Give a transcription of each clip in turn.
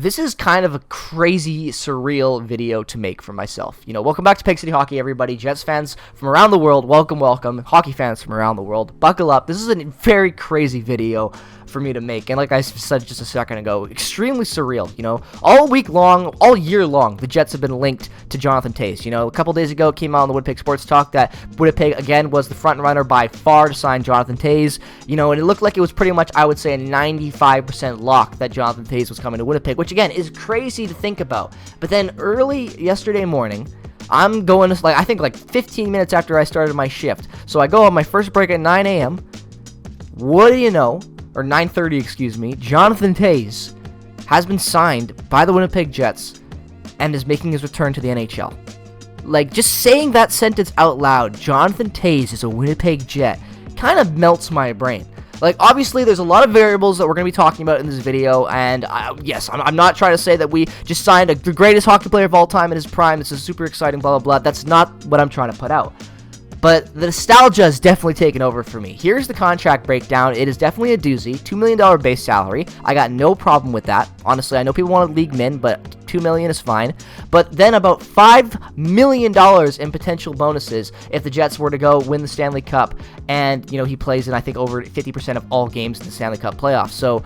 this is kind of a crazy, surreal video to make for myself. Welcome back to Pig City Hockey, everybody. Jets fans from around the world, welcome. Hockey fans from around the world, buckle up. This is a very crazy video for me to make, and like I said just a second ago, extremely surreal. All week long, all year long, the Jets have been linked to Jonathan Toews. A couple days ago, it came out on the Winnipeg Sports Talk that Winnipeg again was the front runner by far to sign Jonathan Toews. And it looked like it was pretty much, I would say, a 95% lock that Jonathan Toews was coming to Winnipeg, which again is crazy to think about. But then early yesterday morning, I'm going to, I think 15 minutes after I started my shift, so I go on my first break at 9 a.m. What do you know? Or 9:30, excuse me, Jonathan Toews has been signed by the Winnipeg Jets and is making his return to the NHL. Just saying that sentence out loud, Jonathan Toews is a Winnipeg Jet, kind of melts my brain. Obviously, there's a lot of variables that we're going to be talking about in this video, and yes, I'm not trying to say that we just signed the greatest hockey player of all time in his prime. This is super exciting, blah, blah, blah. That's not what I'm trying to put out. But the nostalgia is definitely taken over for me. Here's the contract breakdown. It is definitely a doozy. $2 million base salary. I got no problem with that. Honestly, I know people want a league min, but $2 million is fine. But then about $5 million in potential bonuses if the Jets were to go win the Stanley Cup. And, he plays in, I think, over 50% of all games in the Stanley Cup playoffs. So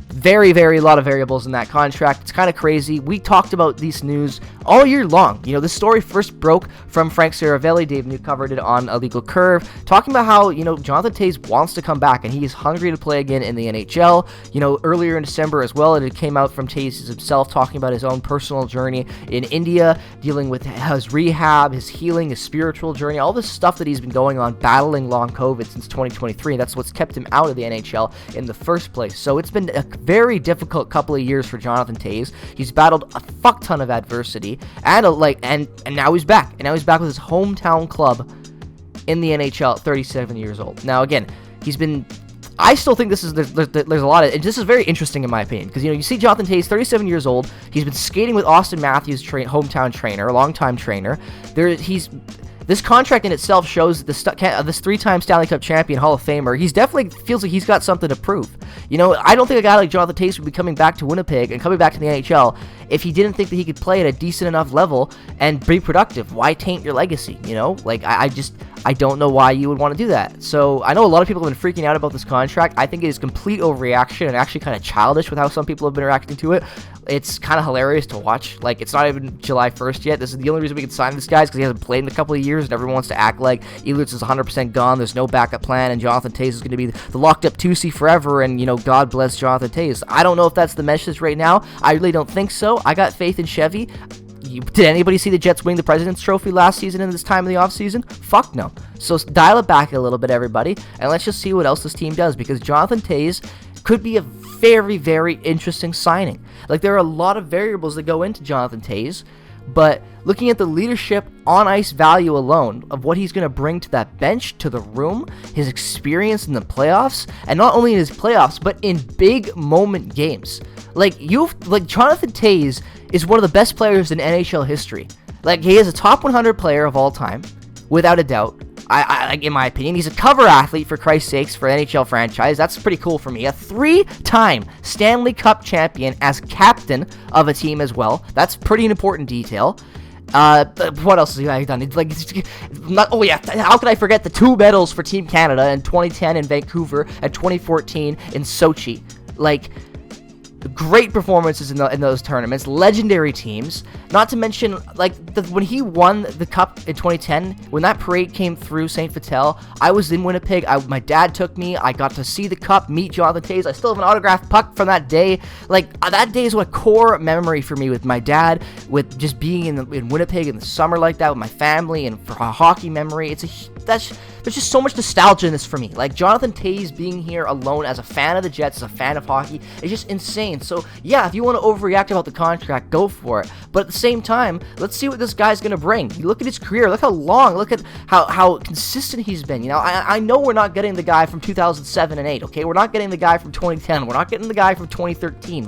very, very lot of variables in that contract. It's kind of crazy. We talked about this news all year long. This story first broke from Frank Saravelli. Dave New covered it on A Legal Curve, talking about how, Jonathan Toews wants to come back and he is hungry to play again in the NHL. Earlier in December as well, it came out from Toews himself talking about his own personal journey in India, dealing with his rehab, his healing, his spiritual journey, all this stuff that he's been going on, battling long COVID since 2023. That's what's kept him out of the NHL in the first place. So it's been a very difficult couple of years for Jonathan Toews. He's battled a fuck ton of adversity, and now he's back. And now he's back with his hometown club in the NHL at 37 years old. Now again, I still think there's a lot of, and this is very interesting in my opinion, because you see Jonathan Toews, 37 years old. He's been skating with Austin Matthews, hometown trainer, longtime trainer. This contract in itself shows this three-time Stanley Cup champion, Hall of Famer. He's definitely feels like he's got something to prove. I don't think a guy like Jonathan Toews would be coming back to Winnipeg and coming back to the NHL if he didn't think that he could play at a decent enough level and be productive. Why taint your legacy? I don't know why you would want to do that. So I know a lot of people have been freaking out about this contract. I think it is complete overreaction and actually kind of childish with how some people have been reacting to it. It's kind of hilarious to watch. It's not even July 1st yet. This is the only reason we can sign this guy is because he hasn't played in a couple of years, and everyone wants to act like Ehlers is 100% gone. There's no backup plan, and Jonathan Toews is going to be the locked-up 2C forever, and, God bless Jonathan Toews. I don't know if that's the message right now. I really don't think so. I got faith in Chevy. Did anybody see the Jets win the President's Trophy last season in this time of the offseason? Fuck no. So dial it back a little bit, everybody, and let's just see what else this team does, because Jonathan Toews could be a very, very interesting signing. There are a lot of variables that go into Jonathan Toews, but looking at the leadership on ice value alone of what he's going to bring to that bench, to the room, his experience in the playoffs, and not only in his playoffs, but in big moment games. Jonathan Toews is one of the best players in NHL history. He is a top 100 player of all time, without a doubt. I in my opinion, he's a cover athlete, for Christ's sakes, for an NHL franchise. That's pretty cool for me. A 3-time Stanley Cup champion as captain of a team as well. That's pretty important detail. What else has he done? How could I forget the 2 medals for Team Canada in 2010 in Vancouver and 2014 in Sochi? Great performances in those tournaments, legendary teams. Not to mention, when he won the cup in 2010, when that parade came through St. Vital, I was in Winnipeg. My dad took me. I got to see the cup, meet Jonathan Toews. I still have an autographed puck from that day. That day is a core memory for me with my dad, with just being in Winnipeg in the summer like that with my family, and for a hockey memory. There's just so much nostalgia in this for me. Jonathan Toews being here alone as a fan of the Jets, as a fan of hockey, is just insane. So yeah, if you want to overreact about the contract, go for it. But at the same time, let's see what this guy's going to bring. You look at his career, look how long, look at how consistent he's been. I know we're not getting the guy from 2007 and 8, okay? We're not getting the guy from 2010. We're not getting the guy from 2013.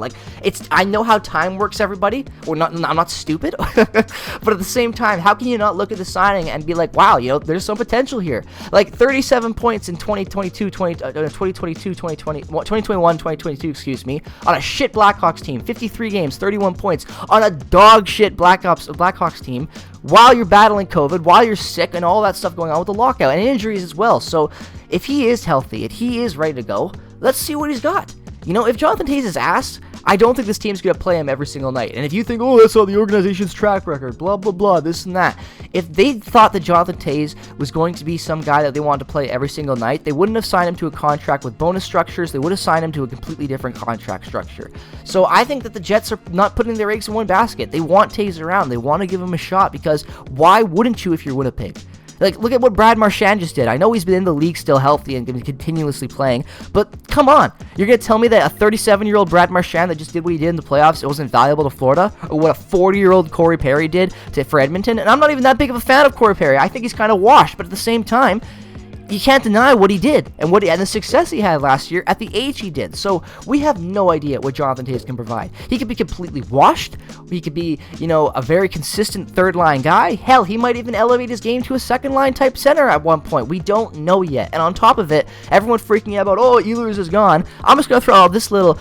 I know how time works, everybody. I'm not stupid. But at the same time, how can you not look at the signing and be like, wow, there's some potential here. Like 37 points in 2021, excuse me, on a shit Blackhawks team. 53 games, 31 points on a dog shit Blackhawks team while you're battling COVID, while you're sick, and all that stuff going on with the lockout and injuries as well. So if he is healthy, if he is ready to go, let's see what he's got. You know, if Jonathan Toews is ass, I don't think this team's going to play him every single night. And if you think, oh, that's all the organization's track record, blah, blah, blah, this and that. If they thought that Jonathan Toews was going to be some guy that they wanted to play every single night, they wouldn't have signed him to a contract with bonus structures. They would have signed him to a completely different contract structure. So I think that the Jets are not putting their eggs in one basket. They want Toews around. They want to give him a shot because why wouldn't you if you're Winnipeg? Like, look at what Brad Marchand just did. I know he's been in the league still healthy and continuously playing, but come on. You're going to tell me that a 37-year-old Brad Marchand that just did what he did in the playoffs, it wasn't valuable to Florida? Or what a 40-year-old Corey Perry did for Edmonton? And I'm not even that big of a fan of Corey Perry. I think he's kind of washed, but at the same time, you can't deny what he did and the success he had last year at the age he did. So we have no idea what Jonathan Toews can provide. He could be completely washed. He could be, a very consistent third-line guy. Hell, he might even elevate his game to a second-line type center at one point. We don't know yet. And on top of it, everyone freaking out about, oh, Ehlers is gone. I'm just going to throw out this little,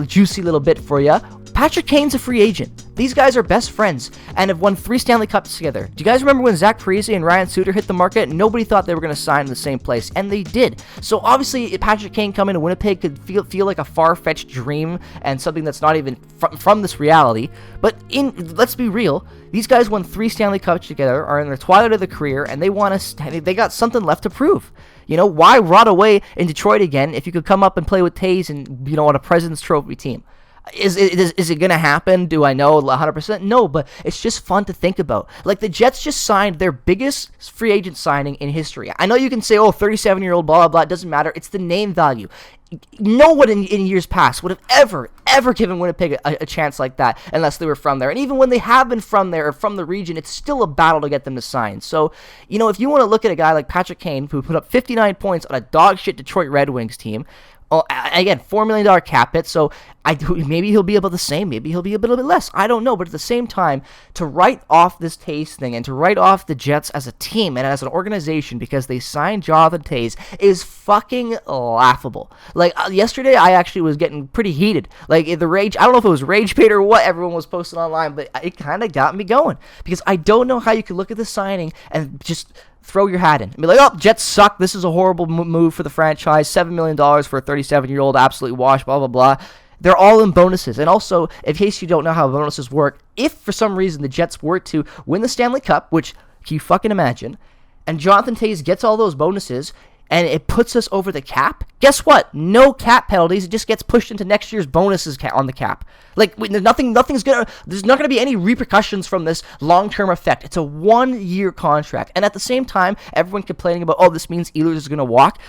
juicy little bit for you. Patrick Kane's a free agent. These guys are best friends and have won 3 Stanley Cups together. Do you guys remember when Zach Parise and Ryan Suter hit the market? Nobody thought they were going to sign in the same place, and they did. So obviously, Patrick Kane coming to Winnipeg could feel like a far-fetched dream and something that's not even from this reality. But let's be real, these guys won 3 Stanley Cups together, are in their twilight of their career, and they got something left to prove. Why rot away in Detroit again if you could come up and play with Toews and on a President's Trophy team? Is it going to happen? Do I know 100%? No, but it's just fun to think about. Like, the Jets just signed their biggest free agent signing in history. I know you can say, 37-year-old, blah, blah, blah. It doesn't matter. It's the name value. No one in years past would have ever given Winnipeg a chance like that unless they were from there. And even when they have been from there or from the region, it's still a battle to get them to sign. So, if you want to look at a guy like Patrick Kane, who put up 59 points on a dog shit Detroit Red Wings team, again, $4 million cap hit, so maybe he'll be about the same, maybe he'll be a little bit less, I don't know, but at the same time, to write off this Toews thing and to write off the Jets as a team and as an organization because they signed Jonathan Toews is fucking laughable. Like, yesterday, I actually was getting pretty heated. Like, the rage, I don't know if it was rage bait or what everyone was posting online, but it kind of got me going because I don't know how you could look at the signing and just throw your hat in and be like, oh, Jets suck. This is a horrible move for the franchise. $7 million for a 37-year-old, absolutely washed, blah, blah, blah. They're all in bonuses. And also, in case you don't know how bonuses work, if for some reason the Jets were to win the Stanley Cup, which can you fucking imagine, and Jonathan Toews gets all those bonuses, and it puts us over the cap, guess what? No cap penalties. It just gets pushed into next year's bonuses on the cap. Like, there's not going to be any repercussions from this long-term effect. It's a 1-year contract. And at the same time, everyone complaining about, oh, this means Ehlers is going to walk.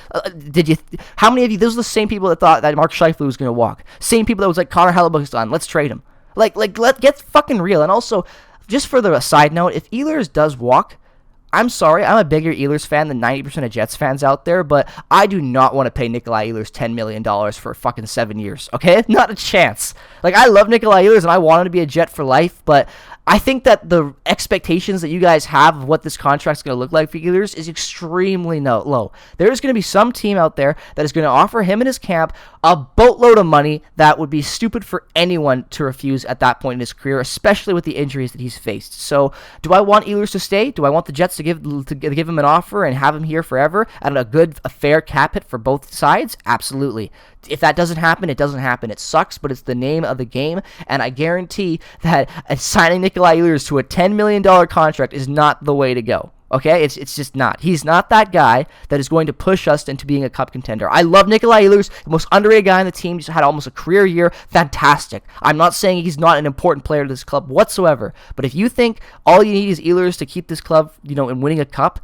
How many of you, those are the same people that thought that Mark Scheifele was going to walk. Same people that was like, Connor Hellebuck's done. Let's trade him. Let's get fucking real. And also, just for the side note, if Ehlers does walk, I'm sorry, I'm a bigger Ehlers fan than 90% of Jets fans out there, but I do not want to pay Nikolai Ehlers $10 million for fucking 7 years, okay? Not a chance. Like, I love Nikolai Ehlers, and I want him to be a Jet for life, but I think that the expectations that you guys have of what this contract's going to look like for Ehlers is extremely low. There's going to be some team out there that is going to offer him and his camp a boatload of money that would be stupid for anyone to refuse at that point in his career, especially with the injuries that he's faced. So, do I want Ehlers to stay? Do I want the Jets to give him an offer and have him here forever at a fair cap hit for both sides? Absolutely. If that doesn't happen, it doesn't happen. It sucks, but it's the name of the game, and I guarantee that signing Nikolai Ehlers to a $10 million contract is not the way to go. Okay? It's just not. He's not that guy that is going to push us into being a cup contender. I love Nikolai Ehlers, the most underrated guy on the team. Just had almost a career year. Fantastic. I'm not saying he's not an important player to this club whatsoever, but if you think all you need is Ehlers to keep this club, in winning a cup,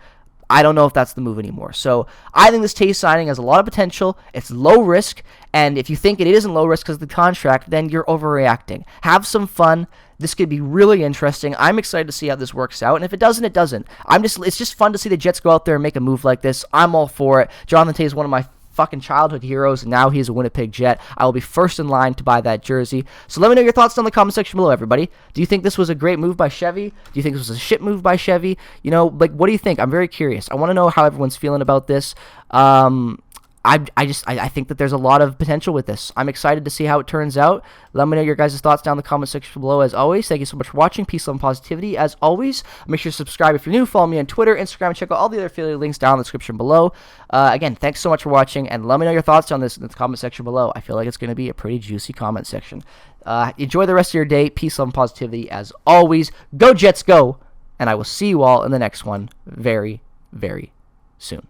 I don't know if that's the move anymore. So I think this Toews signing has a lot of potential. It's low risk, and if you think it isn't low risk because of the contract, then you're overreacting. Have some fun. This could be really interesting. I'm excited to see how this works out, and if it doesn't, it doesn't. It's just fun to see the Jets go out there and make a move like this. I'm all for it. Jonathan Toews is one of my fucking childhood heroes, and now he's a Winnipeg Jet. I will be first in line to buy that jersey. So let me know your thoughts down in the comment section below, everybody. Do you think this was a great move by Chevy? Do you think this was a shit move by Chevy? You know, like, what do you think? I'm very curious. I want to know how everyone's feeling about this. I think that there's a lot of potential with this. I'm excited to see how it turns out. Let me know your guys' thoughts down in the comment section below. As always, thank you so much for watching. Peace, love, and positivity. As always, make sure to subscribe if you're new. Follow me on Twitter, Instagram, and check out all the other affiliate links down in the description below. Again, thanks so much for watching, and let me know your thoughts on this in the comment section below. I feel like it's going to be a pretty juicy comment section. Enjoy the rest of your day. Peace, love, and positivity. As always, go Jets, go! And I will see you all in the next one very, very soon.